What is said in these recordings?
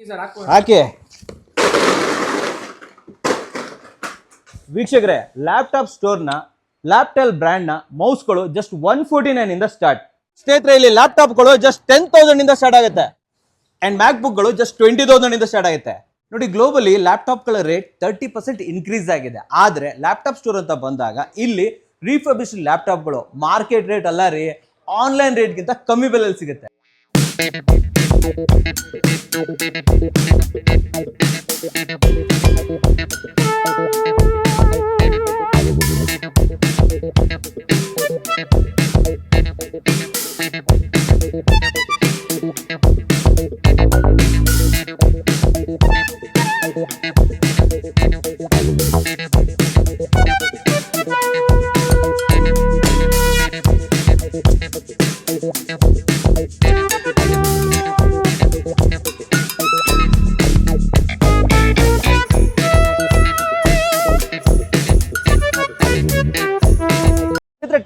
ಹಾಕಿ ವೀಕ್ಷಕರೇ, ಲ್ಯಾಪ್ಟಾಪ್ ಸ್ಟೋರ್ನ ಲ್ಯಾಪ್ಟೆಲ್ ಬ್ರ್ಯಾಂಡ್ನ ಮೌಸ್ಗಳು ಜಸ್ಟ್ 149 ಇಂದ ಸ್ಟಾರ್ಟ್. ಸ್ನೇಹಿತರೆ, ಇಲ್ಲಿ ಲ್ಯಾಪ್ಟಾಪ್ಗಳು ಜಸ್ಟ್ 10,000 ಇಂದ ಸ್ಟಾರ್ಟ್ ಆಗುತ್ತೆ ಅಂಡ್ ಮ್ಯಾಕ್ ಬುಕ್ಗಳು ಜಸ್ಟ್ 20,000 ಇಂದ ಸ್ಟಾರ್ಟ್ ಆಗುತ್ತೆ. ನೋಡಿ, ಗ್ಲೋಬಲಿ ಲ್ಯಾಪ್ಟಾಪ್ಗಳ ರೇಟ್ 30% ಇನ್ಕ್ರೀಸ್ ಆಗಿದೆ. ಆದರೆ ಲ್ಯಾಪ್ಟಾಪ್ ಸ್ಟೋರ್ ಅಂತ ಬಂದಾಗ ಇಲ್ಲಿ ರೀಫರ್ಬಿಶ್ಡ್ ಲ್ಯಾಪ್ಟಾಪ್ಗಳು ಮಾರ್ಕೆಟ್ ರೇಟ್ ಅಲ್ಲ ರೀ, ಆನ್ಲೈನ್ ರೇಟ್ಗಿಂತ ಕಮ್ಮಿ ಬೆಲೆಯಲ್ಲಿ ಸಿಗುತ್ತೆ.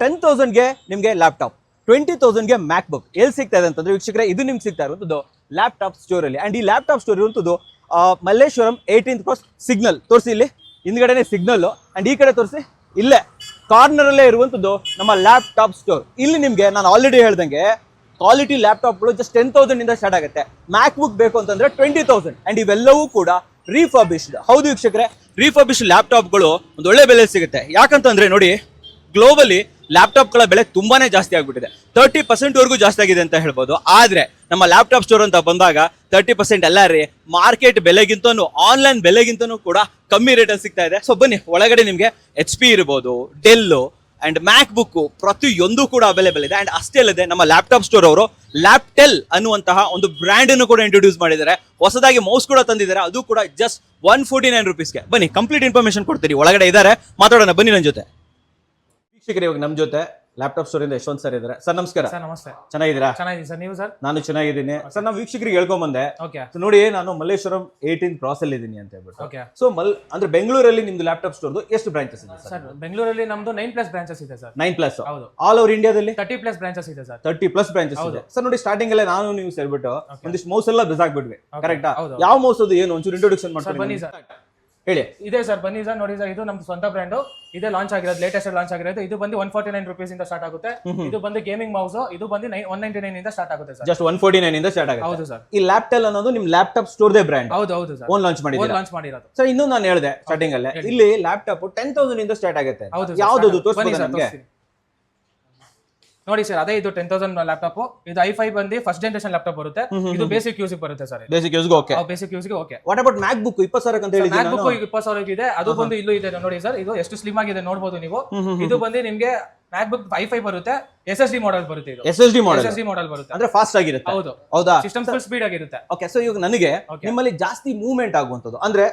$10,000ಗೆ ನಿಮಗೆ ಲ್ಯಾಪ್ಟಾಪ್, $20,000ಗೆ ಮ್ಯಾಕ್ ಬುಕ್ ಎಲ್ಲಿ ಸಿಗ್ತಾ ಇದೆ ಅಂತಂದ್ರೆ ವೀಕ್ಷಕರೇ, ಇದು ನಿಮ್ಗೆ ಸಿಗ್ತಾ ಇರುವಂಥದ್ದು ಲ್ಯಾಪ್ಟಾಪ್ ಸ್ಟೋರ್ ಅಲ್ಲಿ. ಅಂಡ್ ಈ ಲ್ಯಾಪ್ಟಾಪ್ ಸ್ಟೋರ್ ಇರುವಂಥದ್ದು ಮಲ್ಲೇಶ್ವರಂ 18th ಕ್ರಾಸ್ ಸಿಗ್ನಲ್. ತೋರಿಸಿ, ಇಲ್ಲಿ ಹಿಂದ್ಗಡೆನೆ ಸಿಗ್ನಲ್ ಅಂಡ್ ಈ ಕಡೆ ತೋರಿಸಿ, ಇಲ್ಲೇ ಕಾರ್ನರ್ ಅಲ್ಲೇ ಇರುವಂಥದ್ದು ನಮ್ಮ ಲ್ಯಾಪ್ಟಾಪ್ ಸ್ಟೋರ್. ಇಲ್ಲಿ ನಿಮಗೆ ನಾನು ಆಲ್ರೆಡಿ ಹೇಳ್ದಂಗೆ ಕ್ವಾಲಿಟಿ ಲ್ಯಾಪ್ಟಾಪ್ಗಳು ಜಸ್ಟ್ 10,000 ಇಂದ ಸ್ಟಾರ್ಟ್ ಆಗುತ್ತೆ. ಮ್ಯಾಕ್ ಬುಕ್ ಬೇಕು ಅಂತಂದ್ರೆ 20,000 ಅಂಡ್ ಇವೆಲ್ಲವೂ ಕೂಡ ರೀಫರ್ಬಿಶ್ಡ್. ಹೌದು ವೀಕ್ಷಕರೇ, ರೀಫರ್ಬಿಶ್ಡ್ ಲ್ಯಾಪ್ಟಾಪ್ಗಳು ಒಂದು ಒಳ್ಳೆ ಬೆಲೆ ಸಿಗುತ್ತೆ. ಯಾಕಂತಂದ್ರೆ ನೋಡಿ, ಗ್ಲೋಬಲಿ ಲ್ಯಾಪ್ಟಾಪ್ಗಳ ಬೆಲೆ ತುಂಬಾನೇ ಜಾಸ್ತಿ ಆಗ್ಬಿಟ್ಟಿದೆ. 30% ವರೆಗೂ ಜಾಸ್ತಿ ಆಗಿದೆ ಅಂತ ಹೇಳ್ಬೋದು. ಆದ್ರೆ ನಮ್ಮ ಲ್ಯಾಪ್ಟಾಪ್ ಸ್ಟೋರ್ ಅಂತ ಬಂದಾಗ 30% ಎಲ್ಲ ರೀ, ಮಾರ್ಕೆಟ್ ಬೆಲೆಗಿಂತನೂ ಆನ್ಲೈನ್ ಬೆಲೆಗಿಂತನೂ ಕೂಡ ಕಮ್ಮಿ ರೇಟಲ್ಲಿ ಸಿಗ್ತಾ ಇದೆ. ಸೊ ಬನ್ನಿ, ಒಳಗಡೆ ನಿಮಗೆ HP ಇರ್ಬೋದು, ಡೆಲ್ಲು ಅಂಡ್ ಮ್ಯಾಕ್ ಬುಕ್ ಪ್ರತಿಯೊಂದು ಕೂಡ ಅವೈಲೇಬಲ್ ಇದೆ. ಅಂಡ್ ಅಷ್ಟೇ ಅಲ್ಲದೆ ನಮ್ಮ ಲ್ಯಾಪ್ಟಾಪ್ ಸ್ಟೋರ್ ಅವರು ಲ್ಯಾಪ್ಟೆಲ್ ಅನ್ನುವಂತಹ ಒಂದು ಬ್ರ್ಯಾಂಡ್ ಅನ್ನು ಕೂಡ ಇಂಟ್ರೊಡ್ಯೂಸ್ ಮಾಡಿದ್ದಾರೆ. ಹೊಸದಾಗಿ ಮೌಸ್ ಕೂಡ ತಂದಿದ್ದಾರೆ, ಅದು ಕೂಡ ಜಸ್ಟ್ 149 ರೂಪೀಸ್ಗೆ. ಬನ್ನಿ, ಕಂಪ್ಲೀಟ್ ಇನ್ಫಾರ್ಮೇಶನ್ ಕೊಡ್ತೀರಿ. ಒಳಗಡೆ ಇದ್ದಾರೆ, ಮಾತಾಡೋಣ ಬನ್ನಿ ನನ್ನ ಜೊತೆ. ವೀಕ್ಷಕರೇ, ಇವಾಗ ನಮ್ಮ ಜೊತೆ ಲ್ಯಾಪ್ಟಾಪ್ ಸ್ಟೋರ್ ಇಂದ ಯಶವಂತ್ ಸರ್ ಇದ್ದಾರೆ. ಸರ್ ನಮಸ್ಕಾರ. ಸರ್ ನಮಸ್ತೆ. ಚೆನ್ನಾಗಿದ್ದೀರಾ? ಚೆನ್ನಾಗಿದ್ದೀನಿ ಸರ್, ನೀವು ಸರ್? ನಾನು ಚೆನ್ನಾಗಿದ್ದೀನಿ ಸರ್. ನಾವು ವೀಕ್ಷಕರಿಗೆ ಹೇಳ್ಕೊಂಬಂದೆ, ನೋಡಿ ನಾನು ಮಲ್ಲೇಶ್ವರಂ 18th ಕ್ರಾಸ್ ಅಲ್ಲಿ ಇದ್ದೀನಿ ಅಂತ ಹೇಳ್ಬಿಟ್ಟು. ಸೊ ಅಂದ್ರೆ ಬೆಂಗಳೂರಲ್ಲಿ ನಿಮ್ದು ಲ್ಯಾಪ್ಟಾಪ್ ಸ್ಟೋರ್ ಎಷ್ಟು ಬ್ರಾಂಚಸ್ ಇದೆ ಸರ್? ಬೆಂಗಳೂರಲ್ಲಿ ನಮ್ದು 9+ ಬ್ರಾಂಚಸ್ ಇದೆ ಸರ್. 9+? ಹೌದು. ಆಲ್ ಓವರ್ ಇಂಡಿಯಾದಲ್ಲಿ 30+ ಬ್ರಾಂಚಸ್ ಇದೆ ಸರ್. 30+ ಬ್ರಾಂಚಸ್ ಇದೆ ಸರ್. ನೋಡಿ, ಸ್ಟಾರ್ಟಿಂಗ್ ಅಲ್ಲೇ ನಾನು ನೀವು ಸೇರ್ಬಿಟ್ಟು ಒಂದಿಷ್ಟು ಮೌಸ್ ಎಲ್ಲ ಬಿಸ್ ಆಗ್ಬಿಟ್ವಿ, ಕರೆಕ್ಟಾ? ಯಾವ ಮೌಸ್ ಅದು, ಏನು ಒಂಚೂರು ಇಂಟ್ರೊಡಕ್ಷನ್ ಮಾಡ್ತಾರೆ ಬನ್ನಿ ಸರ್. ಹೇಳಿ. ಇದೆ ಸರ್, ಬನ್ನಿ ಸರ್. ನೋಡಿ ಸರ್, ಇದು ನಮ್ದು ಸ್ವಂತ ಬ್ರ್ಯಾಂಡ್. ಇದೇ ಲಾಂಚ್ ಆಗಿರೋದು, ಲೇಟೆಸ್ಟ್ ಲಾಂಚ್ ಆಗಿರೋದು. ಇದು ಬಂದು 149 ರೂಪೀಸ್ ಇಂದ ಸ್ಟಾರ್ಟ್ ಆಗುತ್ತೆ. ಇದು ಬಂದು ಗೇಮಿಂಗ್ ಮೌಸ್. ಇದು ಬಂದು 199 ಇಂದ ಸ್ಟಾರ್ಟ್ ಆಗುತ್ತೆ ಸರ್. ಜಸ್ಟ್ 149 ಇಂದ ಸ್ಟಾರ್ಟ್ ಆಗುತ್ತೆ. ಹೌದು ಸರ್. ಈ ಲ್ಯಾಪ್ಟೆಲ್ ಅನ್ನೋದು ನಿಮ್ ಲ್ಯಾಪ್ಟಾಪ್ ಸ್ಟೋರ್ ದೇ ಬ್ರ್ಯಾಂಡ್. ಹೌದು ಹೌದು ಸರ್. ಓನ್ ಲಾಂಚ್ ಮಾಡಿರೋದು ಸರ್. ಇನ್ನು ನಾನು ಹೇಳಿದೆ ಸ್ಟಾರ್ಟಿಂಗ್ ಅಲ್ಲೇ, ಇಲ್ಲಿ ಲ್ಯಾಪ್ಟಾಪ್ 10,000 ಇಂದ ಸ್ಟಾರ್ಟ್ ಆಗುತ್ತೆ. ಯಾವ್ದು ತೋರಿಸ್ಬೋದು ನಮಗೆ? ನೋಡಿ ಸರ್, ಅದೇ ಇದು 10,000 ಲ್ಯಾಪ್ಟಾಪ್. ಇದು i5 ಬಂದು ಫಸ್ಟ್ ಜನರೇಷನ್ ಲ್ಯಾಪ್ಟಾಪ್ ಬರುತ್ತೆ. ಇದು ಬೇಸಿಕ್ ಯೂಸ್ ಬರುತ್ತೆ sir. Basic use okay. Basic use okay. What about MacBook? 20,000 ಅಂತ ಹೇಳಿದ್ರೆ ಮ್ಯಾಕ್ ಬುಕ್ 20,000 ಇದೆ. ಅದು ಬಂದು ಇಲ್ಲೂ ಇದೆ ನೋಡಿ ಸರ್. ಇದು ಎಷ್ಟು ಸ್ಲಿಮ್ ಆಗಿದೆ ನೋಡಬಹುದು ನೀವು. ಇದು ಬಂದು ನಿಮಗೆ ಮ್ಯಾಕ್ ಬುಕ್ i5 ಬರುತ್ತೆ. SSD ಮಾಡೆಲ್ ಬರುತ್ತೆ. ಇದು SSD ಮಾಡೆಲ್ ಬರುತ್ತೆ, ಅಂದ್ರೆ ಫಾಸ್ಟ್ ಆಗಿರುತ್ತೆ. ಹೌದು. ಹೌದಾ? ಸಿಸ್ಟಮ್ ಫುಲ್ ಸ್ಪೀಡ್ ಆಗಿರುತ್ತೆ. ಓಕೆ. ಸೊ ಇವಾಗ ನನಗೆ ನಿಮ್ಮಲ್ಲಿ ಜಾಸ್ತಿ ಮೂವ್ಮೆಂಟ್ ಆಗುವಂತದ್ದು ಅಂದ್ರೆ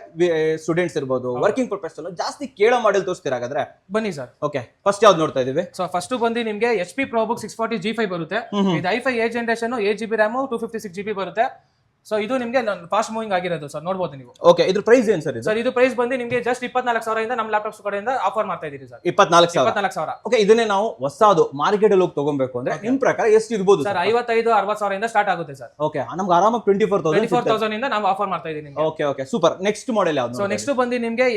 ಸ್ಟೂಡೆಂಟ್ಸ್ ಇರ್ಬೋದು, ವರ್ಕಿಂಗ್ ಪ್ರೊಫೆಷನಲ್ ಜಾಸ್ತಿ ಕೇಳೋ ಮಾಡೆಲ್ ತೋರಿಸ್ತೀರಾ? ಹಾಗಾದ್ರೆ ಬನ್ನಿ ಸರ್. ಓಕೆ, ಫಸ್ಟ್ ಯಾವ್ದು ನೋಡ್ತಾ ಇದೀವಿ? ಸೊ ಫಸ್ಟ್ ಬಂದು ನಿಮಗೆ HP ProBook 640 G5 ಬರುತ್ತೆ. ಇದು i5 8 generation, 8GB RAM, 256GB ಬರುತ್ತೆ. ಸೊ ಇದು ನಿಮಗೆ ಫಾಸ್ಟ್ ಮೂವಿಂಗ್ ಆಗಿರೋದು ಸರ್, ನೋಡಬಹುದು ನೀವು. ಓಕೆ, ಇದ್ರ ಪ್ರೈಸ್ ಏನು ಸರ್? ಸರ್ ಇದು ಪ್ರೈಸ್ ಬಂದು ನಿಮಗೆ ಜಸ್ಟ್ 24,000 ಇಂದ ನಮ್ಮ ಲ್ಯಾಪ್ಟಾಪ್ಸ್ ಕಡೆಯಿಂದ ಆಫರ್ ಮಾಡ್ತಾ ಇದೀವಿ ಸರ್. 24,000. ಓಕೆ, ಇದನ್ನೇ ನಾವು ಹೊಸದು ಮಾರ್ಕೆಟ್ ಅಲ್ಲಿ ಹೋಗಿ ತಗೋಬೇಕು ಅಂದ್ರೆ ನಿಮ್ ಪ್ರಕಾರ ಎಷ್ಟು ಇರಬಹುದು ಸರ್? 55,000-60,000 ಇಂದ ಸ್ಟಾರ್ಟ್ ಆಗುತ್ತೆ ಸರ್. ಓಕೆ, ನಮ್ಗೆ ಆರಾಮಾಗಿ 24,000 ಇಂದ ನಾವು ಆಫರ್ ಮಾಡ್ತಾ ಇದೀವಿ ನಿಮಗೆ. Okay okay, super. Next model ಯಾವುದು? ಸೊ ನೆಕ್ಸ್ಟ್ ಬಂದು ನಿಮಗೆ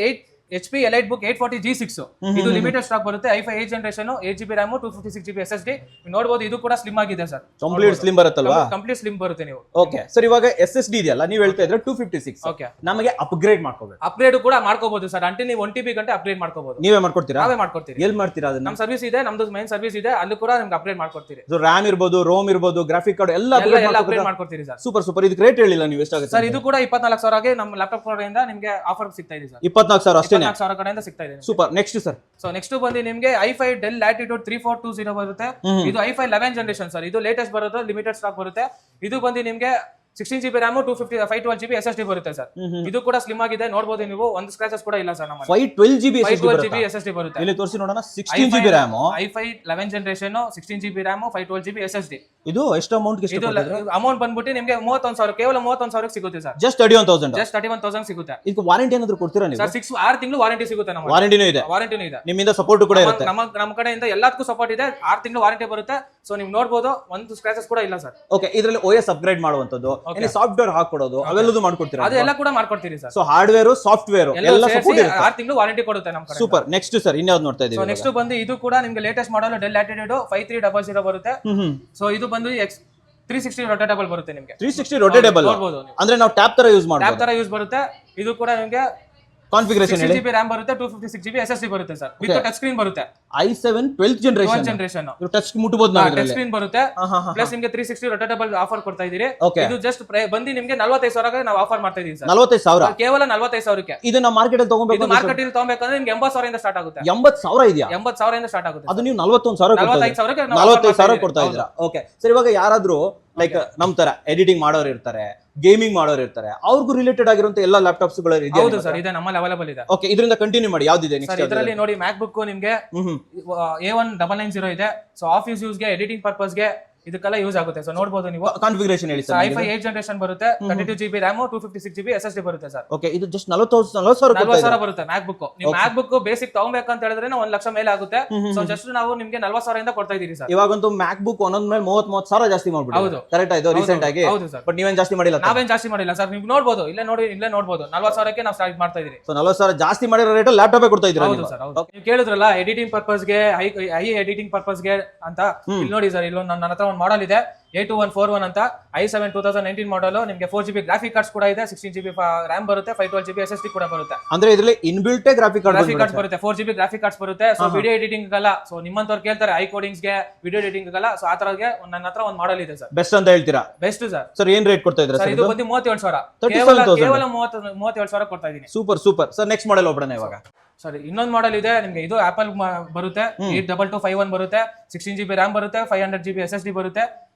HP EliteBook 840 G6. ಇದು ಲಿಮಿಟೆಡ್ ಸ್ಟಾಕ್ ಬರುತ್ತೆ. i5 8 generation, 8GB RAM, 256GB SSD. ನೋಡಬಹುದು, ಇದು ಕೂಡ ಸ್ಲಿಮ್ ಆಗಿದೆ ಸರ್. ಕಂಪ್ಲೀಟ್ ಸ್ಲಿಮ್ ಬರುತ್ತಲ್ವಾ? ಕಂಪ್ಲೀಟ್ ಸ್ಲಿಮ್ ಬರುತ್ತೆ ನೀವು. ಓಕೆ ಸರ್, ಇವಾಗ SSD ಇದೆಯಲ್ಲ, ನೀವು ಹೇಳ್ತಾ ಇದ್ರೆ 256. ಓಕೆ, ನಮಗೆ ಅಪ್ಗ್ರೇಡ್ ಮಾಡ್ಕೋಬೇಕು. ಅಪ್ಗ್ರೇಡ್ ಕೂಡ ಮಾಡ್ಕೋಬಹುದು ಸರ್. ಅಂಟಿಲ್ ನೀವು 1TB ಗಂಟೆ ಅಪ್ಗ್ರೇಡ್ ಮಾಡ್ಕೋಬಹುದು. ನೀವೇ ಮಾಡ್ಕೊಡ್ತೀರಾ? ನಾವೇ ಮಾಡ್ಕೊಡ್ತೀವಿ. ಎಲ್ಲಿ ಮಾಡ್ತೀರಾ ಅದನ್ನ? ನಮ್ಮ ಸರ್ವಿಸ್ ಇದೆ, ನಮ್ದು ಮೈನ್ ಸರ್ವಿಸ್ ಇದೆ, ಅಲ್ಲಿ ಕೂಡ ನಿಮ್ಗೆ ಅಪ್ಗ್ರೇಡ್ ಮಾಡ್ಕೊಡ್ತೀವಿ. ಸೊ RAM ಇರ್ಬೋದು, ರೋಮ್ ಇರ್ಬೋದು, ಗ್ರಾಫಿಕ್ ಕಾರ್ಡ್ ಎಲ್ಲ ಅಪ್ಗ್ರೇಡ್ ಮಾಡ್ಕೊಡ್ತೀವಿ ಸರ್. Super super. ಇದಕ್ಕೆ ರೇಟ್ ಹೇಳಿಲ್ಲ ನೀವು, ಎಷ್ಟಾಗುತ್ತೆ ಸರ್? ಇದು ಕೂಡ 24,000ಗೆ ನಮ್ಮ ಲ್ಯಾಪ್ಟಾಪ್ ಕಡೆಯಿಂದ ನಿಮಗೆ ಆಫರ್ ಸಿಗ್ತಾ ಇದೆ ಸರ್. 24,000 ಅಷ್ಟೇ? 24,000 ಕಡೆಯಿಂದ ಸಿಗ್ತಾ ಇದೆ. Super. Next sir? So next ಬಂದು ನಿಮಗೆ i5 Dell Latitude 3420 ಬರುತ್ತೆ. ಇದು i5 11 ಜನರೇಷನ್ ಸರ್. ಇದು ಲೇಟೆಸ್ಟ್ ಬರುತ್ತೆ, ಲಿಮಿಟೆಡ್ ಸ್ಟಾಕ್ ಬರುತ್ತೆ. ಇದು ಬಂದು ನಿಮಗೆ 16GB RAM, 512GB SSD ಬರುತ್ತೆ ಸರ್. ಇದು ಕೂಡ ಸ್ಲಿಮ್ ಆಗಿದೆ, ನೋಡಬಹುದು ನೀವು. ಒಂದು ಸ್ಕ್ರಾಚಸ್ ಕೂಡ ಇಲ್ಲ ಸರ್. ನಮ್ಮ 512GB SSD ಬರುತ್ತೆ. ಇಲ್ಲಿ ತೋರಿಸಿ ನೋಡೋಣ. 16GB RAM, i5 11 generation, 16GB RAM, 512GB SSD. ಇದು ಎಷ್ಟು ಅಮೌಂಟ್ ಇದು ಅಮೌಂಟ್ ಬಂದ್ಬಿಟ್ಟು ನಿಮ್ಗೆ 31,000 ಕೇವಲ 31,000 ಸಿಗುತ್ತೆ ಸರ್. ಜಸ್ಟ್ 31,000. ಜಸ್ಟ್ 31,000 ಸಿಗುತ್ತೆ. ಇದಕ್ಕೆ ವಾರಂಟಿ ಏನಾದ್ರು ಕೊಡ್ತೀರಾ ನೀವು? ಸರ್ 6 ತಿಂಗಳು ವಾರಂಟಿ ಸಿಗುತ್ತೆ ನಮಗೆ. ವಾರಂಟಿನೂ ಇದೆ. ವಾರಂಟಿನೂ ಇದೆ. ನಿಮ್ಮಿಂದ ಸಪೋರ್ಟ್ ಕೂಡ ಇರುತ್ತೆ. ನಮ್ಮ ಕಡೆಯಿಂದ ಎಲ್ಲದಕ್ಕೂ ಸಪೋರ್ಟ್ ಇದೆ. 6 ತಿಂಗಳು ವಾರಂಟಿ ಬರುತ್ತೆ. ಸೊ ನೀವು ನೋಡಬಹುದು ಒಂದು ಸ್ಕ್ರಾಚಸ್ ಕೂಡ ಇಲ್ಲ ಸರ್. ಓಕೆ, ಇದರಲ್ಲಿ OS ಅಪ್ಗ್ರೇಡ್ ಮಾಡುವಂತದ್ದು, ಸಾಫ್ಟ್ವೇರ್ ಹಾಕೊಡೋದು ಅವೆಲ್ಲದೂ ಮಾಡ್ಕೊಡ್ತೀರಾ? ಅದೆಲ್ಲ ಕೂಡ ಮಾಡ್ಕೊಡ್ತೀರಿ ಸರ್. ಸೊ ಹಾರ್ಡ್ವೇರ್ ಸಾಫ್ಟ್ವೇರ್ ಎಲ್ಲ ಸಪೋರ್ಟ್ ಇರುತ್ತೆ. 6 ತಿಂಗಳು ವಾರಂಟಿ ಕೊಡುತ್ತೆ ನಮ್ಮ ಕಡೆ. ಸೂಪರ್. ನೆಕ್ಸ್ಟ್ ಸರ್ ಇನ್ಯಾವ್ದು ನೋಡ್ತಾ ಇದೀವಿ? ಸೊ ನೆಕ್ಸ್ಟ್ ಬಂದು ಇದು ಕೂಡ ನಿಮಗೆ ಲೇಟೆಸ್ಟ್ ಮಾಡಲ್ ಡೆಲ್ ಲ್ಯಾಟಿಟ್ಯೂಡ್ 5300 ಬರುತ್ತೆ. ಸೊ ಇದು ಬಂದು 360 ರೊಟೇಟಬಲ್ ಬರುತ್ತೆ ನಿಮಗೆ. 360 ರೊಟೇಟಬಲ್ ಅಂದ್ರೆ ನಾವು ಟ್ಯಾಪ್ ತರ ಯೂಸ್ ಮಾಡ್ಬೋದು. ಟ್ಯಾಪ್ ತರ ಯೂಸ್ ಬರುತ್ತೆ. ಇದು ಕೂಡ ನಿಮಗೆ ಕಾನ್ಫಿಗರೇಷನ್ 6GB RAM ಬರುತ್ತೆ, 256GB SSD ಬರುತ್ತೆ ಸರ್. ವಿತ್ ಟಚ್ ಸ್ಕ್ರೀನ್ ಬರುತ್ತೆ. i7 12th generation. ಇದು ಟಚ್ ಮುಟ್ಟಬಹುದು ನಾವು. ಟಚ್ ಸ್ಕ್ರೀನ್ ಬರುತ್ತೆ. ಪ್ಲಸ್ ನಿಮಗೆ 360 ರೊಟೇಟಬಲ್ ಆಫರ್ ಕೊಡ್ತಾ ಇದೀರಿ. ಇದು ಜಸ್ಟ್ ಬಂದು ನಿಮಗೆ 45,000ಗೆ ನಾವು ಆಫರ್ ಮಾಡ್ತಾ ಇದೀವಿ ಸರ್. 45,000 ಕೇವಲ 45,000ಕ್ಕೆ. ಇದು ನಾವು ಮಾರ್ಕೆಟ್ ಅಲ್ಲಿ ತಗೋಬೇಕು. ಇದು ಮಾರ್ಕೆಟ್ ಅಲ್ಲಿ ತಗೋಬೇಕಂದ್ರೆ ನಿಮಗೆ 80,000 ಇಂದ ಸ್ಟಾರ್ಟ್ ಆಗುತ್ತೆ. 80,000 ಇದೆಯಾ? 80,000 ಇಂದ ಸ್ಟಾರ್ಟ್ ಆಗುತ್ತೆ. ಅದು ನೀವು 41,000 45,000 ಕೊಡ್ತಾ ಇದ್ದೀರಾ. ಓಕೆ ಸರ್, ಇವಾಗ ಯಾರಾದ್ರೂ ಲೈಕ್ ನಮ್ ತರ ಎಡಿಟಿಂಗ್ ಮಾಡೋರು ಇರ್ತಾರೆ, ಗೇಮಿಂಗ್ ಮಾಡೋರು ಇರ್ತಾರೆ, ಅವ್ರಿಗೂ ರಿಲೇಟೆಡ್ ಆಗಿರುವಂತ ಎಲ್ಲ ಲ್ಯಾಪ್ಟಾಪ್ಸ್ ಗಳು ಇದೆ. ಹೌದು ಸರ್, ಇದೆ ನಮ್ಮಲ್ಲಿ ಅವೈಲೇಬಲ್ ಇದೆ. ಓಕೆ, ಇದರಿಂದ ಕಂಟಿನ್ಯೂ ಮಾಡಿ. ಯಾವ್ದಿದೆ ನೆಕ್ಸ್ಟ್? ಇದರಲ್ಲಿ ನೋಡಿ ಮ್ಯಾಕ್ ಬುಕ್ ನಿಮಗೆ A1990 ಇದೆ. ಸೊ ಆಫೀಸ್ ಯೂಸ್ ಗೆ, ಎಡಿಟಿಂಗ್ ಪರ್ಪಸ್ ಗೆ ಇದಕ್ಕೆಲ್ಲ ಯೂಸ್ ಆಗುತ್ತೆ ಸರ್. ನೋಡಬಹುದು ನೀವು. ಕಾನ್ಫಿಗರೇಷನ್ ಹೇಳಿ ಸರ್. i5 8th ಜನರೇಷನ್ ಬರುತ್ತೆ, 32GB RAM, 256GB SSD ಬರುತ್ತೆ ಸರ್. ಓಕೆ, ಇದು ಜಸ್ಟ್ 40,000 ಬರುತ್ತೆ ಮ್ಯಾಕ್ ಬುಕ್. ನೀವು ಮ್ಯಾಕ್ ಬುಕ್ ಬೇಸಿಕ್ ತಗೋಬೇಕಂತ ಹೇಳಿದ್ರೆ 1 ಲಕ್ಷ ಮೇಲೆ ಆಗುತ್ತೆ. ಸೊ ಜಸ್ಟ್ ನಾವು ನಿಮಗೆ 40,000 ಇಂದ ಕೊಡ್ತಾ ಇದೀವಿ ಸರ್. ಇವಾಗಂತೂ ಮ್ಯಾಕ್ ಬುಕ್ ಒಂದೊಂದ್ ಮೇಲೆ 30,000 ಜಾಸ್ತಿ ಮಾಡ್ಬಿಟ್ಟು. ಹೌದು, ಕರೆಕ್ಟ್ ಆಯ್ತು ರೀಸೆಂಟ್ ಆಗಿ. ಹೌದು ಸರ್. ಬಟ್ ನೀವೇನ್ ಜಾಸ್ತಿ ಮಾಡಿಲ್ಲ? ನಾವೇನ್ ಜಾಸ್ತಿ ಮಾಡಿಲ್ಲ ಸರ್. ನೀವು ನೋಡಬಹುದು, ಇಲ್ಲೇ ನೋಡಬಹುದು 40,000ಕ್ಕೆ ನಾವು ಸ್ಟಾರ್ಟ್ ಮಾಡ್ತಾ ಇದೀವಿ. ಸೊ 40,000 ಜಾಸ್ತಿ ಮಾಡಿರೋ ರೇಟ್ ಲ್ಯಾಪ್ಟಾಪ್ ಕೊಡ್ತಾ ಇದ್ದೀರಾ? ಹೌದು ಸರ್. ನೀವು ಕೇಳಿದ್ರಲ್ಲ ಎಡಿಟಿಂಗ್ ಪರ್ಪಸ್ ಗೆ, ಹೈ ಎಡಿಟಿಂಗ್ ಪರ್ಪಸ್ ಗೆ ಅಂತ. ಇಲ್ಲಿ ನೋಡಿ ಸರ್, ಇಲ್ಲೊಂದು ನನ್ನ ಹತ್ರ ಒಂದು ಮಾಡೆಲ್ ಇದೆ A2141 ಅಂತ, i7 2019 ಮಾಡಲ್. ನಿಮಗೆ 4GB ಗ್ರಾಫಿಕ್ ಕಾರ್ಡ್ಸ್ ಕೂಡ ಇದೆ, 16GB RAM ಬರುತ್ತೆ, 512GB SSD ಕೂಡ ಬರುತ್ತೆ. ಅಂದ್ರೆ ಇದರಲ್ಲಿ ಇನ್ಬಿಲ್ಟ್ ಗ್ರಾಫಿಕ್ ಕಾರ್ಡ್ಸ್ ಬರುತ್ತೆ, 4GB ಗ್ರಾಫಿಕ್ ಕಾರ್ಡ್ಸ್ ಬರುತ್ತೆ. ಸೊ ವಿಡಿಯೋ ಎಡಿಟಿಂಗ್ ಅಲ್ಲ, ಸೊ ನಿಮ್ಮಂತವ್ರು ಕೇಳ್ತಾರೆ ಐ ಕೋಡಿಂಗ್ಸ್ ಗೆ, ವಿಡಿಯೋ ಎಡಿಟಿಂಗ್ ಅಲ್ಲ, ಸೊ ಆ ತರಗೆ ನನ್ನ ಹತ್ರ ಒಂದು ಮಾಡೆಲ್ ಇದೆ ಸರ್. ಬೆಸ್ಟ್ ಅಂತ ಹೇಳ್ತೀರಾ? Best sir. ಸರ್ ಏನ್ ರೇಟ್ ಕೊಡ್ತಾ ಇದ್ದೀರಾ ಸರ್? ಇದು ಬಂದು 37,000, ಕೇವಲ 37,000 ಕೊಡ್ತಾ ಇದೀನಿ. Super super sir. Next model ಹೋಗೋಣ ಇವಾಗ. ಸರಿ, ಇನ್ನೊಂದು ಮಾಡೆಲ್ ಇದೆ ನಿಮಗೆ. ಇದು ಆಪಲ್ ಬರುತ್ತೆ, 82251 ಬರುತ್ತೆ, 16GB RAM ಬರುತ್ತೆ, 500GB SSD ಬರುತ್ತೆ.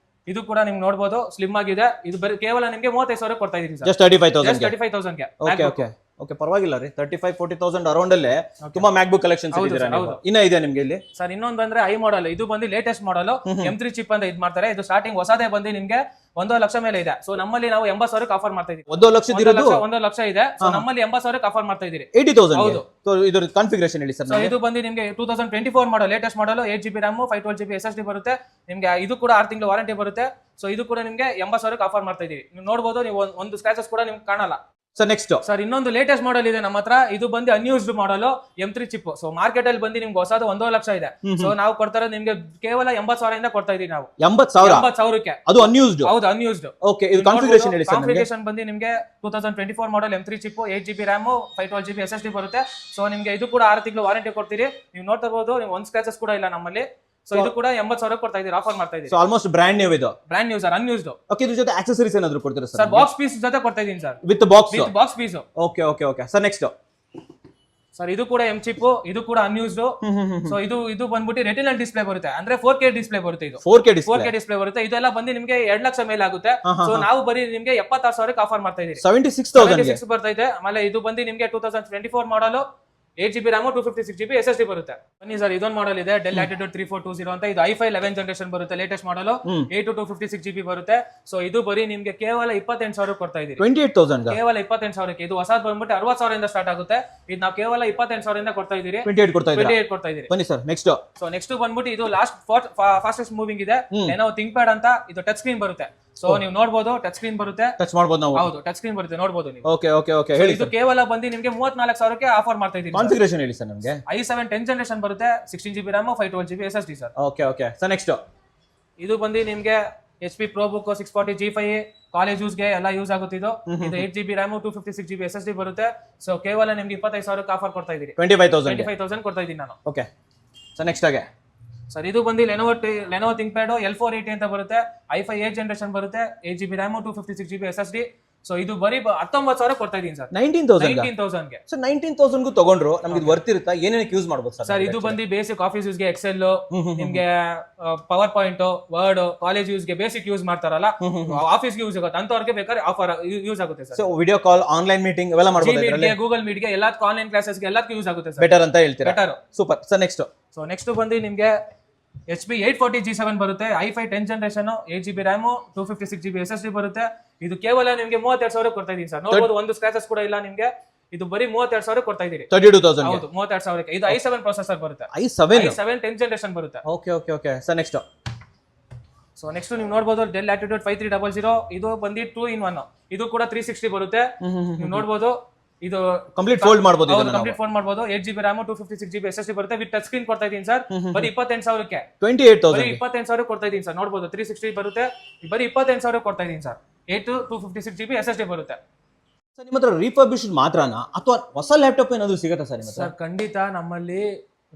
ಇದು ಕೂಡ ನಿಮ್ಗೆ ನೋಡಬಹುದು, ಸ್ಲಿಮ್ ಆಗಿದೆ. ಇದು ಕೇವಲ ನಿಮಗೆ 35,000 ಕೊಡ್ತಾ ಇದೀನಿ ಸರ್. ಜಸ್ಟ್ 35,000 ಗೆ. ಓಕೆ ಓಕೆ ಓಕೆ, ಪರವಾಗಿಲ್ಲ ರೀ. 35-40,000 ಅರೌಂಡ್ ಅಲ್ಲೇ ತುಂಬಾ ಮ್ಯಾಕ್ ಬುಕ್ ಕಲೆಕ್ಷನ್ಸ್ ಇದ್ದೀರಾ ನೀವು. ಇನ್ನ ಇದೆ ನಿಮ್ಗೆ ಇಲ್ಲಿ ಸರ್. ಇನ್ನೊಂದು ಬಂದ್ರೆ ಐ ಮಾಡೆಲ್. ಇದು ಬಂದು ಲೇಟೆಸ್ಟ್ ಮಾಡೆಲ್, M3 ಚಿಪ್ ಅಂತ ಇದು ಮಾಡ್ತಾರೆ. ಇದು ಸ್ಟಾರ್ಟಿಂಗ್ ಹೊಸದೇ ಬಂದು ನಿಮ್ಗೆ 1 ಲಕ್ಷ ಮೇಲೆ ಇದೆ. ಸೊ ನಮ್ಮಲ್ಲಿ ನಾವು 80,000 ಆಫರ್ ಮಾಡ್ತಾ ಇದೀವಿ. 1 ಲಕ್ಷ ಇದೆ. ಸೊ ನಮ್ಮಲ್ಲಿ 80,000 ಆಫರ್ ಮಾಡ್ತಾ ಇದೀವಿ. 80,000. ಹೌದು. ಸೊ ಇದ್ರ ಕಾನ್ಫಿಗರೇಷನ್ ಹೇಳಿ ಸರ್. ಇದು ಬಂದು ನಿಮ್ಗೆ 2024 model, latest model, 8GB RAM, 512GB SSD ಬರುತ್ತೆ. ನಿಮ್ಗೆ ಇದು ಕೂಡ 6 ತಿಂಗಳು ವಾರಂಟಿ ಬರುತ್ತೆ. ಸೊ ಇದು ಕೂಡ ನಿಮ್ಗೆ 80,000 ಆಫರ್ ಮಾಡ್ತಾ ಇದೀವಿ. ನೀವು ನೋಡಬಹುದು, ನೀವು ಒಂದು ಸ್ಕ್ರಾಚಸ್ ಕೂಡ ನಿಮ್ಗೆ ಕಾಣಲ್ಲ ಸರ್. ನೆಕ್ಸ್ಟ್ ಸರ್, ಇನ್ನೊಂದು ಲೇಟೆಸ್ಟ್ ಮಾಡೆಲ್ ಇದೆ ನಮ್ಮ ಹತ್ರ. ಇದು ಬಂದು unused model, M3 chip. So market ಅಲ್ಲಿ ಬಂದು ನಿಮ್ಗೆ ಹೊಸದು 1 ಲಕ್ಷ ಇದೆ. ಸೊ ನಾವು ಕೊಡ್ತಾರೆ ನಿಮ್ಗೆ ಕೇವಲ 80,000 ಇಂದ ಕೊಡ್ತಾ ಇದೀವಿ ನಾವು. 80,000ಕ್ಕೆ ಅದು ಅನ್ಯೂಸ್ಡ್? ಹೌದು, ಅನ್ಯೂಸ್ಡ್. ಓಕೆ, ಇದು ಕಾನ್ಫಿಗರೇಷನ್ ಹೇಳಿ ಸರ್. ಕಾನ್ಫಿಗರೇಷನ್ ಬಂದು ನಿಮ್ಗೆ 2024 model M3 chip, 8GB RAM, 512GB SSD ಬರುತ್ತೆ. ಸೊ ನಿಮ್ಗೆ ಇದು ಕೂಡ 6 ತಿಂಗಳು ವಾರಂಟಿ ಕೊಡ್ತೀರಿ. ನೀವು ನೋಡ್ತಾ ಇರಬಹುದು, ನೀವು ಒಂದು ಸ್ಕ್ರಾಚಸ್ ಕೂಡ ಇಲ್ಲ ನಮ್ಮಲ್ಲಿ. ಸೊ ಇದು ಕೂಡ 80,000 ಕೊಡ್ತಾ ಇದೀವಿ, ಆಫರ್ ಮಾಡ್ತಾ ಇದೀವಿ. ಸೊ ಆಲ್ಮೋಸ್ಟ್ ಬ್ರ್ಯಾಂಡ್ ನ್ಯೂ ಇದು. Brand new sir, unused. Okay, ಇದ್ರ ಜೊತೆ ಆಕ್ಸೆಸರೀಸ್ ಏನಾದರೂ ಕೊಡ್ತೀರಾ ಸರ್? ಸರ್ ಬಾಕ್ಸ್ ಪೀಸ್ ಜೊತೆ ಕೊಡ್ತಾ ಇದೀನಿ sir. With box piece. Okay okay okay sir. Next sir, ಇದು ಕೂಡ M ಚಿಪ್, ಇದು ಕೂಡ ಅನ್ಯೂಸ್ಡ್. ಸೊ ಇದು ಬಂದ್ಬಿಟ್ಟು ರೆಟಿನಲ್ ಡಿಸ್ಪ್ಲೇ ಬರುತ್ತೆ, ಅಂದ್ರೆ 4K ಡಿಸ್ಪ್ಲೇ ಬರುತ್ತೆ. ಇದು 4K ಡಿಸ್ಪ್ಲೇ ಬರುತ್ತೆ. ಇದೆಲ್ಲ ಬಂದು ನಿಮ್ಗೆ 2 ಲಕ್ಷ ಮೇಲೆ ಆಗುತ್ತೆ. ಸೊ ನಾವು ಬರೀ ನಿಮ್ಗೆ 76,000 ಆಫರ್ ಮಾಡ್ತಾ ಇದೀವಿ. 76,000 ಬರ್ತಾ ಇದೆ. ಆಮೇಲೆ ಇದು ಬಂದು ನಿಮ್ಗೆ 2024 ಮಾಡಲ್, 8GB RAM, 256GB SSD ಬರುತ್ತೆ. ಬನ್ನಿ ಸರ್, ಇದೊಂದು ಮಾಡೆಲ್ ಇದೆ, ಡೆಲ್ ಲ್ಯಾಟಿಟ್ಯೂಡ್ 3420 ಅಂತ. ಇದು i5 11th ಜನರೇಷನ್ ಬರುತ್ತೆ, ಲೇಟೆಸ್ಟ್ ಮಾಡಲ್, 8 to 256GB ಬರುತ್ತೆ. ಸೊ ಇದು ಬರೀ ನಿಮ್ಗೆ ಕೇವಲ 28,000 ಕೊಡ್ತಾ ಇದೀವಿ. 28,000 ಕೇವಲ 28,000ಕ್ಕೆ. ಇದು ಹೊಸದು ಬಂದ್ಬಿಟ್ಟು 60,000 ಇಂದ ಸ್ಟಾರ್ಟ್ ಆಗುತ್ತೆ. ಇದು ನಾವು ಕೇವಲ 28,000 ಇಂದ ಕೊಡ್ತಾ ಇದೀವಿ. 28 ಕೊಡ್ತಾ ಇದೀವಿ. ಬನ್ನಿ ಸರ್, ನೆಕ್ಸ್ಟ್. ಸೊ ನೆಕ್ಸ್ಟ್ ಬಂದ್ಬಿಟ್ಟು ಇದು ಲಾಸ್ಟ್ ಫಾಸ್ಟೆಸ್ಟ್ ಮೂವಿಂಗ್ ಇದೆ, Lenovo ThinkPad ಅಂತ. ಇದು ಟಚ್ ಸ್ಕ್ರೀನ್ ಬರುತ್ತೆ. ಸೊ ನೀವು ನೋಡಬಹುದು, ಟಚ್ ಸ್ಕ್ರೀನ್ ಬರುತ್ತೆ. ಟಚ್ ಮಾಡಬಹುದು ನಾವು. ಹೌದು, ಟಚ್ ಸ್ಕ್ರೀನ್ ಬರುತ್ತೆ, ನೋಡಬಹುದು ನೀವು. ಓಕೆ ಓಕೆ ಓಕೆ, ಹೇಳಿ. ಇದು ಕೇವಲ ಬಂದು ನಿಮಗೆ 34,000ಕ್ಕೆ ಆಫರ್ ಮಾಡ್ತಾ ಇದೀವಿ. ಕಾನ್ಫಿಗರೇಷನ್ ಹೇಳಿ ಸರ್ ನಮಗೆ. i7 10th ಜನರೇಷನ್ ಬರುತ್ತೆ, 16GB RAM, 512GB SSD sir. Okay okay sir. Next ಇದು ಬಂದು ನಿಮಗೆ HP ProBook 640 G5 college use ಗೆ ಎಲ್ಲ ಯೂಸ್ ಆಗುತ್ತೆ. ಇದು 8GB RAM, 256GB SSD ಬರುತ್ತೆ. ಸೊ ಕೇವಲ ನಿಮ್ಗೆ 25,000 ಆಫರ್ ಕೊಡ್ತಾ ಇದೀವಿ. 25,000 ಕೊಡ್ತಾ ಇದೀನಿ ನಾನು. Okay sir. ನೆಕ್ಸ್ಟ್ ಆಗಿ ಸರ್, ಇದು ಬಂದು Lenovo ThinkPad L480 ಅಂತ ಬರುತ್ತೆ, i5 8th ಜನರೇಷನ್ ಬರುತ್ತೆ, 8GB RAM, 256GB SSD. So ಇದು ಬರೀ 19,000 ಕೊಡ್ತಾ ಇದೀನಿ ಸರ್. 19,000ಗೆ. ಸರ್ 19,000ಗೂ ತಗೊಂಡ್ರು ನಮ್ಗೆ ಇದು ವರ್ತ್ ಇರುತ್ತಾ? ಏನೇನಕ್ಕೆ ಯೂಸ್ ಮಾಡಬಹುದು ಸರ್? ಸರ್, ಇದು ಬಂದು ಬೇಸಿಕ್ ಆಫೀಸ್ ಯೂಸ್ ಗೆ, ಎಕ್ಸೆಲ್, ನಿಮ್ಗೆ power point, word, college use ಗೆ ಬೇಸಿಕ್ ಯೂಸ್ ಮಾಡ್ತಾರಲ್ಲ, ಆಫೀಸ್ ಗೆ ಯೂಸ್ ಆಗುತ್ತೆ ಅಂತವ್ರಿಗೆ ಬೇಕಾದ್ರೆ ಆಫರ್ ಯೂಸ್ ಆಗುತ್ತೆ sir. So video call, online meeting ಇವೆಲ್ಲ ಮಾಡಬಹುದು. ಗೂಗಲ್ ಮೀಟ್ ಗೆ, ಎಲ್ಲದಕ್ಕೂ ಆನ್ಲೈನ್ ಕ್ಲಾಸಸ್ ಗೆ ಎಲ್ಲದಕ್ಕೂ ಯೂಸ್ ಆಗುತ್ತೆ ಸರ್. ಬೆಟರ್ ಅಂತ ಹೇಳ್ತೀರಾ? Better. Super sir. Next so next ಬಂದು ನಿಮ್ಗೆ HP 840 G7 ಬರುತ್ತೆ, i5 10 generation, 8GB RAM, 256GB SSD ಬರುತ್ತೆ. ಇದು ಕೇವಲ ನಿಮಗೆ 32,000 ಕೊಡ್ತಾ ಇದೀನಿ ಸರ್. ನೋಡಬಹುದು ಒಂದು ಸ್ಕ್ರಾಚಸ್ ಕೂಡ ಇಲ್ಲ ನಿಮಗೆ. ಇದು ಬರೀ 32,000 ಕೊಡ್ತಾ ಇದೀರಿ. 32,000 ಹೌದು 32,000. ಇದು i7 ಪ್ರೊಸೆಸರ್ ಬರುತ್ತೆ. i7 10 ಜನರೇಷನ್ ಬರುತ್ತೆ. Okay sir next. So next ನೀವು ನೋಡಬಹುದು ಡೆಲ್ ಲ್ಯಾಟಿಟ್ಯೂಡ್ 5300. ಇದು ಬಂದಿ 2-in-1. ಇದು ಕೂಡ 360 ಬರುತ್ತೆ. ನೀವು ನೋಡಬಹುದು ಇದು ಕಂಪ್ಲೀಟ್ ಫೋಲ್ಡ್ ಮಾಡಬಹುದು. ಕಂಪ್ಲೀಟ್ ಫೋನ್ ಮಾಡಬಹುದು. 8GB ರ್ಯಾಮ್, 256GB SSD ಬರುತ್ತೆ. ವಿತ್ ಟಚ್ ಸ್ಕ್ರೀನ್ ಕೊಡ್ತಾ ಇದೀನಿ ಸರ್. ಬರೀ 28,000ಕ್ಕೆ 28,000 28,000 ಕೊಡ್ತಾ ಇದೀನಿ ಸರ್. ನೋಡಬಹುದು 360 ಬರುತ್ತೆ. ಬರೀ 28,000 ಕೊಡ್ತಾ ಇದೀನಿ ಸರ್. 256GB SSD ಬರುತ್ತೆ. ಸರ್ ನಿಮ್ಮ ಹತ್ರ ರಿಫರ್ಬಿಶ್ಡ್ ಮಾತ್ರನಾ ಅಥವಾ ಹೊಸ ಲ್ಯಾಪ್ಟಾಪ್ ಏನಾದ್ರು ಸಿಗುತ್ತಾ ಸರ್ ನಿಮ್ಮ ಹತ್ರ? ಸರ್ ಖಂಡಿತ ನಮ್ಮಲ್ಲಿ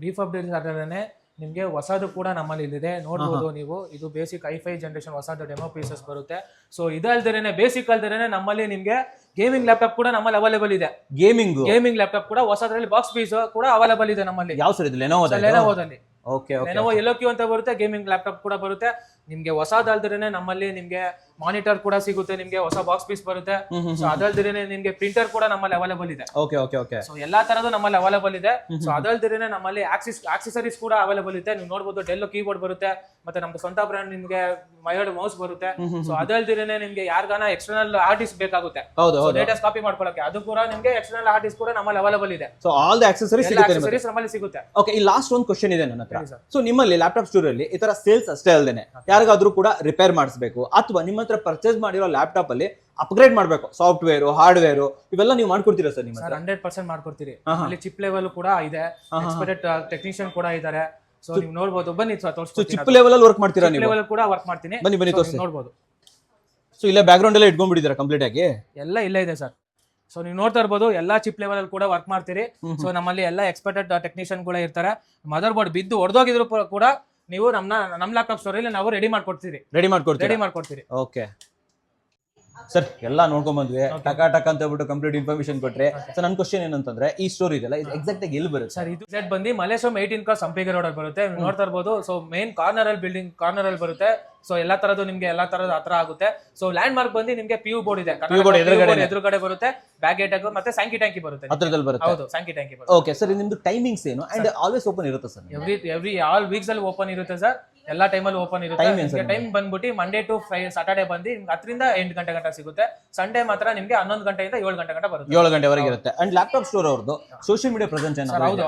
ರಿಫರ್ಬಿಶ್ಡ್ ಆದ್ರೆ ನಿಮಗೆ ಹೊಸದು ಕೂಡ ನಮ್ಮಲ್ಲಿ ಇದೆ. ನೋಡಬಹುದು ನೀವು. ಇದು ಬೇಸಿಕ್ i5 ಜನರೇಷನ್ ಹೊಸದು ಡೆಮೋ ಪೀಸಸ್ ಬರುತ್ತೆ. ಸೊ ಇದಲ್ದೇನೆ ಬೇಸಿಕ್ ಅಲ್ದೇನೆ ನಮ್ಮಲ್ಲಿ ನಿಮಗೆ ಗೇಮಿಂಗ್ ಲ್ಯಾಪ್ಟಾಪ್ ಕೂಡ ನಮ್ಮಲ್ಲಿ ಅವೈಲೇಬಲ್ ಇದೆ. ಗೇಮಿಂಗ್ ಲ್ಯಾಪ್ಟಾಪ್ ಕೂಡ ಹೊಸದ್ರಲ್ಲಿ ಬಾಕ್ಸ್ ಪೀಸ್ ಕೂಡ ಅವೈಲೇಬಲ್ ಇದೆ ನಮ್ಮಲ್ಲಿ. ಯಾವ ಸರ್ ಇದು? ಲೆನೋವೋದಲ್ಲಿ ಓಕೆ ಲೆನೋವೋ LOQ ಅಂತ ಬರುತ್ತೆ. ಗೇಮಿಂಗ್ ಲ್ಯಾಪ್ಟಾಪ್ ಕೂಡ ಬರುತ್ತೆ ನಿಮ್ಗೆ. ಹೊಸದಲ್ದಿರೇನೆ ನಮ್ಮಲ್ಲಿ ನಿಮ್ಗೆ ಮಾನಿಟರ್ ಕೂಡ ಸಿಗುತ್ತೆ, ನಿಮ್ಗೆ ಹೊಸ ಬಾಕ್ಸ್ ಪೀಸ್ ಬರುತ್ತೆ. ಸೊ ಅದಲ್ದಿರೇನೆ ನಿಮ್ಗೆ ಪ್ರಿಂಟರ್ ಕೂಡ ನಮ್ಮಲ್ಲಿ ಅವೈಲೇಬಲ್ ಇದೆ. ಓಕೆ ಸೊ ಎಲ್ಲಾ ತರದ್ದು ನಮ್ಮಲ್ಲಿ ಅವೈಲೇಬಲ್ ಇದೆ. ಸೊ ಅದಲ್ದಿರೇನೆ ನಮ್ಮಲ್ಲಿ ಆಕ್ಸೆಸರೀಸ್ ಕೂಡ ಅವೈಲೇಬಲ್ ಇದೆ. ನೀವು ನೋಡಬಹುದು ಡೆಲ್ ಕೀಬೋರ್ಡ್ ಬರುತ್ತೆ, ಮತ್ತೆ ನಮ್ದು ಸ್ವಂತ ಬ್ರ್ಯಾಂಡ್ ನಿಮ್ಗೆ ಮಯೋಡ್ ಮೌಸ್ ಬರುತ್ತೆ. ಸೊ ಅದಲ್ದಿರೇನೆ ನಿಮ್ಗೆ ಯಾರ್ಗಾನ ಎಕ್ಸ್ಟರ್ನಲ್ ಆರ್ಟಿಸ್ಟ್ ಬೇಕಾಗುತ್ತೆ ಲೇಟೆಸ್ಟ್ ಕಾಪಿ ಮಾಡ್ಕೊಳ್ಳೋಕೆ, ಅದು ಕೂಡ ನಿಮ್ಗೆ ಎಕ್ಸ್ಟರ್ನಲ್ ಆರ್ಟಿಸ್ಟ್ ಕೂಡ ನಮ್ಮಲ್ಲಿ ಅವೈಲೇಬಲ್ ಇದೆ. ಸೊ ಆಲ್ ದ ಆಕ್ಸೆಸರೀಸ್ ನಮ್ಮಲ್ಲಿ ಸಿಗುತ್ತೆ. ಓಕೆ, ಈ ಲಾಸ್ಟ್ ಒಂದು ಕ್ವಶನ್ ಇದೆ ನನ್ನ ಹತ್ರ. ಸೊ ನಿಮ್ಮಲ್ಲಿ ಲ್ಯಾಪ್ಟಾಪ್ ಸ್ಟೋರ್ ಅಲ್ಲಿ ಈ ತರ ಸೇಲ್ಸ್ ಅಷ್ಟೇ ಅಲ್ಲದೇನೆ ಯಾರಿಗಾದ್ರೂ ಕೂಡ ರಿಪೇರ್ ಮಾಡಿಸಬೇಕು ಅಥವಾ ನಿಮ್ಮ ಹತ್ರ ಪರ್ಚೇಸ್ ಮಾಡಿರೋ ಲ್ಯಾಪ್ಟಾಪ್ ಅಲ್ಲಿ ಅಪ್ಗ್ರೇಡ್ ಮಾಡಬೇಕು, ಸಾಫ್ಟ್ವೇರ್ ಹಾರ್ಡ್ವೇರ್ ಇವೆಲ್ಲ ನೀವು ಮಾಡ್ಕೊಡ್ತೀರಾ ಸರ್? ನಿಮ್ಮ 100% ಮಾಡ್ಕೊಡ್ತೀರಿ. ಅಲ್ಲಿ ಚಿಪ್ ಲೆವೆಲ್ ಕೂಡ ಇದೆ, ಎಕ್ಸ್ಪರ್ಟ್ ಟೆಕ್ನಿಷಿಯನ್ ಕೂಡ ಇದ್ದಾರೆ. ಸೊ ನೀವು ನೋಡಬಹುದು, ಬನ್ನಿ ತೋರಿಸ್ತೀನಿ. ಚಿಪ್ ಲೆವೆಲ್ ಅಲ್ಲಿ ವರ್ಕ್ ಮಾಡ್ತೀರಾ ನೀವು? ಲೆವೆಲ್ ಕೂಡ ವರ್ಕ್ ಮಾಡ್ತೀನಿ. ಬನ್ನಿ ತೋರಿಸಿ. ನೋಡಬಹುದು. ಸೊ ಇಲ್ಲೇ ಬ್ಯಾಕ್ ಗ್ರೌಂಡ್ ಎಲ್ಲ ಇಟ್ಕೊಂಡ್ಬಿಟ್ಟಿದ್ದೀರಾ ಕಂಪ್ಲೀಟ್ ಆಗಿ? ಎಲ್ಲ ಇಲ್ಲೇ ಇದೆ ಸರ್. ಸೊ ನೀವು ನೋಡ್ತಾ ಇರ್ಬೋದು ಎಲ್ಲ ಚಿಪ್ ಲೆವೆಲ್ ಅಲ್ಲಿ ಕೂಡ ವರ್ಕ್ ಮಾಡ್ತೀರಿ. ಸೊ ನಮ್ಮಲ್ಲಿ ಎಲ್ಲ ಎಕ್ಸ್ಪರ್ಟ್ ಟೆಕ್ನಿಷಿಯನ್ ಕೂಡ ಇರ್ತಾರೆ. ಮದರ್ ಬೋರ್ಡ್ ಬಿದ್ದು ಒಡೆದೋಗಿದ್ರು ಕೂಡ ನೀವು ನಮ್ಮ ಲ್ಯಾಪ್ಟಾಪ್ ಸ್ಟೋರ್ ಅಲ್ಲಿ ನಾವು ರೆಡಿ ಮಾಡ್ಕೊಡ್ತೀರಿ. ಓಕೆ ಸರ್, ಎಲ್ಲ ನೋಡ್ಕೊಂಡ್ ಬಂದ್ವಿ. ಟಕ್ ಅಂತ ಹೇಳ್ಬಿಟ್ಟು ಕಂಪ್ಲೀಟ್ ಇನ್ಫಾರ್ಮೇಶನ್ ಕೊಟ್ರೆ. ಸೊ ನನ್ನ ಕ್ವಶನ್ ಏನಂತಂದ್ರೆ ಈ ಸ್ಟೋರ್ ಇದೆಲ್ಲ ಇದು ಎಕ್ಸಾಕ್ಟ್ ಆಗಿ ಎಲ್ಲಿ ಬರುತ್ತೆ ಸರ್? ಇದು ಸೆಟ್ ಬಂದು ಮಲೇಶ್ವರಂ 18 ಕ್ರಾಸ್ ಸಂಪಿಗೆ ರೋಡ್ ಅಲ್ಲಿ ಬರುತ್ತೆ. ನೀವು ನೋಡ್ತಾ ಇರ್ಬೋದು. ಸೊ ಮೇನ್ ಬಿಲ್ಡಿಂಗ್ ಕಾರ್ನರ್ ಅಲ್ಲಿ ಬರುತ್ತೆ. ಸೊ ಎಲ್ಲಾ ತರದ್ದು ನಿಮ್ಗೆ ಎಲ್ಲಾ ತರದ ಹತ್ರ ಆಗುತ್ತೆ. ಸೊ ಲ್ಯಾಂಡ್ ಮಾರ್ಕ್ ಬಂದು ನಿಮ್ಗೆ PU ಬೋರ್ಡ್ ಇದೆ, ಎದುರುಗಡೆ ಬರುತ್ತೆ. ಬ್ಯಾಕ್ ಗೇಟ್ ಮತ್ತೆ ಸ್ಯಾಂಕಿ ಟ್ಯಾಂಕಿ ಬರುತ್ತೆ, ಹತ್ರದಲ್ಲಿ ಬರುತ್ತೆ. ಹೌದು, ಸ್ಯಾಂಕಿ ಟ್ಯಾಂಕಿ ಬರುತ್ತೆ. ಓಕೆ ಸರ್, ನಿಮ್ದು ಟೈಮಿಂಗ್ಸ್ ಏನು ಅಂಡ್ ಆಲ್ವೇಸ್ ಓಪನ್ ಇರುತ್ತೆ ಸರ್? ಎವ್ರಿ ಆಲ್ ವೀಕ್ಸ್ ಅಲ್ಲಿ ಓಪನ್ ಇರುತ್ತೆ ಸರ್. ಎಲ್ಲಾ ಟೈಮಲ್ಲಿ ಓಪನ್ ಇರುತ್ತೆ. ಟೈಮ್ ಬಂದ್ಬಿಟ್ಟು ಮಂಡೇ ಟು ಫ್ರೈಡೆ ಸಾಟರ್ಡೆ ಬಂದು 10 ರಿಂದ 8 ಗಂಟೆ ಗಂಟ ಸಿಗುತ್ತೆ. ಸಂಡೇ ಮಾತ್ರ ನಿಮ್ಗೆ 11 ಗಂಟೆಯಿಂದ 7 ಗಂಟೆ ಗಂಟ ಬರುತ್ತೆ. 7 ಗಂಟೆವರೆಗೆ ಇರುತ್ತೆ. ಅಂಡ್ ಲ್ಯಾಪ್ಟಾಪ್ ಸ್ಟೋರ್ ಅವ್ರದ್ದು ಸೋಷಿಯಲ್ ಮೀಡಿಯಾ ಪ್ರೆಸೆನ್ಸ್ ಏನು? ಹೌದು,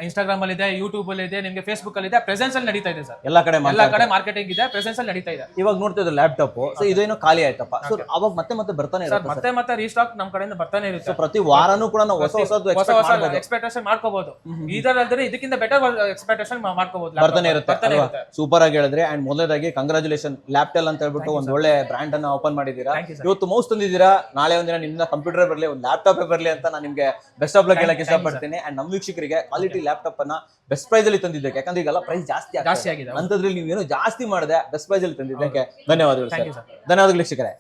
ಇನ್ಸ್ಟಾಗ್ರಾಮ್ ಅಲ್ಲಿ ಇದೆ, ಯೂಟ್ಯೂಬ್ ಅಲ್ಲಿ ಇದೆ, ನಿಮ್ಗೆ ಫೇಸ್ಬುಕ್ ಅಲ್ಲಿ ಇದೆ. ಪ್ರೆಸೆನ್ಸ್ ಅಲ್ಲಿ ನಡೀತಾ ಇದೆ ಸರ್. ಎಲ್ಲಾ ಕಡೆ ಮಾರ್ಕೆಟಿಂಗ್ ಇದೆ, ಪ್ರೆಸೆನ್ಸ್ ಅಲ್ಲಿ ನಡೀತಾ ಇದೆ. ಇವಾಗ ನೋಡ್ತಾ ಇದ್ದ ಲ್ಯಾಪ್ಟಾಪ್ ಸೊ ಇದೇನೋ ಖಾಲಿ ಆಯ್ತಪ್ಪ. ಸೊ ಅವಾಗ ಮತ್ತೆ ಬರ್ತಾನೆ ಇರುತ್ತೆ, ಮತ್ತೆ ರೀಸ್ಟಾಕ್ ನಮ್ ಕಡೆಯಿಂದ ಬರ್ತಾನೆ ಇರುತ್ತೆ. ಪ್ರತಿ ವಾರನೂ ಕೂಡ ನಾವು ಹೊಸ ಎಕ್ಸ್ಪೆಕ್ಟೇಷನ್ ಮಾಡ್ಕೋಬಹುದು. ಇದರಲ್ಲಿ ಇದಕ್ಕಿಂತ ಬೆಟರ್ ಎಕ್ಸ್ಪೆಕ್ಟೇಷನ್ ಮಾಡ್ಕೋಬಹುದು, ಬರ್ತಾನೆ ಇರುತ್ತೆ. ಸೂಪರ್ ಆಗಿ ಹೇಳಿದ್ರೆ. ಅಂಡ್ ಮೊದಲನೇದಾಗಿ ಕಂಗ್ರಾಚುಲೇಷನ್, ಲ್ಯಾಪ್ಟೆಲ್ ಅಂತ ಹೇಳ್ಬಿಟ್ಟು ಒಂದು ಒಳ್ಳೆ ಬ್ರ್ಯಾಂಡ್ ಅನ್ನ ಓಪನ್ ಮಾಡಿದೀರಾ. ಇವತ್ತು ಮೌಸ್ ತಂದಿದ್ದೀರಾ, ನಾಳೆ ಒಂದಿನ ನಿಮ್ನ ಕಂಪ್ಯೂಟರ್ ಬರಲಿ, ಒಂದು ಲ್ಯಾಪ್ಟಾಪ್ ಬರಲಿ ಅಂತ ನಾನು ನಿಮ್ಗೆ ಬೆಸ್ಟ್ ಆಫ್ ಲಕ್ ಹೇಳಕ್ ಇಷ್ಟಪಡ್ತೀನಿ. ಅಂಡ್ ನಮ್ಮ ವೀಕ್ಷಕರಿಗೆ ಕ್ವಾಲಿಟಿ ಲ್ಯಾಪ್ಟಾಪ್ ಅನ್ನ ಬೆಸ್ಟ್ ಪ್ರೈಸ್ ಅಲ್ಲಿ ತಂದಿದ್ದಕ್ಕೆ, ಯಾಕಂದ್ರೆ ಈಗೆಲ್ಲ ಪ್ರೈಸ್ ಜಾಸ್ತಿ ಆಗಿದೆ, ಅಂತದ್ರಲ್ಲಿ ನೀವು ಏನೋ ಜಾಸ್ತಿ ಮಾಡದೆ ಬೆಸ್ಟ್ ಪ್ರೈಸ್ ಅಲ್ಲಿ ತಂದಿದ್ದಕ್ಕೆ ಧನ್ಯವಾದಗಳು. ಧನ್ಯವಾದಗಳು ವೀಕ್ಷಕರೇ.